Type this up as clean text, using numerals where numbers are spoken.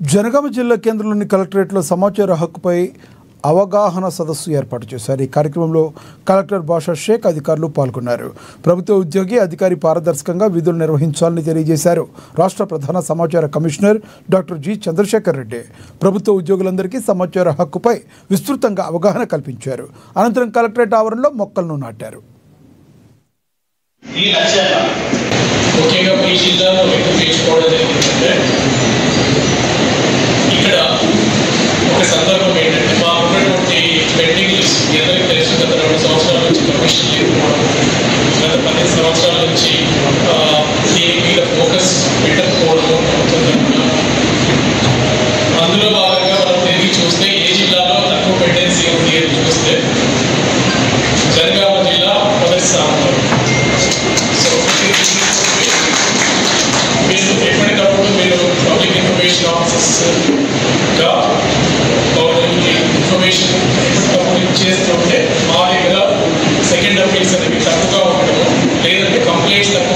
జనగామ జిల్లా కేంద్రంలోని కలెక్టరేట్లో సమాచార హక్కుపై అవగాహన సదస్సు ఏర్పాటు చేశారు। ఈ కార్యక్రమంలో కలెక్టర్ బాషా షేక్ అధికారులు పాల్గొన్నారు। ప్రభుత్వ ఉద్యోగి అధికారి పారదర్శకంగా విధులు నిర్వహించాలని తెలియజేశారు। రాష్ట్ర ప్రధాన సమాచార commissioner doctor G Chandrashekar Reddy ప్రభుత్వ ఉద్యోగులందరికీ సమాచార హక్కుపై విస్తృతంగా అవగాహన కల్పించారు। అనంతరం కలెక్టరేట్ ఆవరణలో మొక్కలను నాటారు। ఈ లక్ష్యంగా ముఖ్యంగా ఈ జిల్లాలో ఎక్కువ ఏంటంటే ఇక్కడ ఒక సందర్భం ఏంటంటే మా ఉన్నటువంటి పెండింగ్ లిస్ట్ అందరికీ తెలుసు గత 2 సంవత్సరాల నుంచి కమిషన్ లేకపోవడం, గత 10 సంవత్సరాల నుంచి దీని మీద ఫోకస్ పెట్టకపోవడం అందులో భాగంగా మనం తిరిగి చూస్తే ఏ జిల్లాలో తక్కువ పెండెన్సీ ఉంది అని చూస్తే జనగామ జిల్లా మొదటి స్థానంలో। సో మీరు ఎప్పటికప్పుడు మీరు పబ్లిక్ ఇన్ఫర్మేషన్ ఆఫీసర్స్గా ఇన్ఫర్మేషన్ ఎప్పటికప్పుడు చేస్తుంటే మా దగ్గర సెకండ్ అపీల్స్ అనేవి తక్కువగా ఉండడం, లేదంటే కంప్లైంట్స్ తక్కువ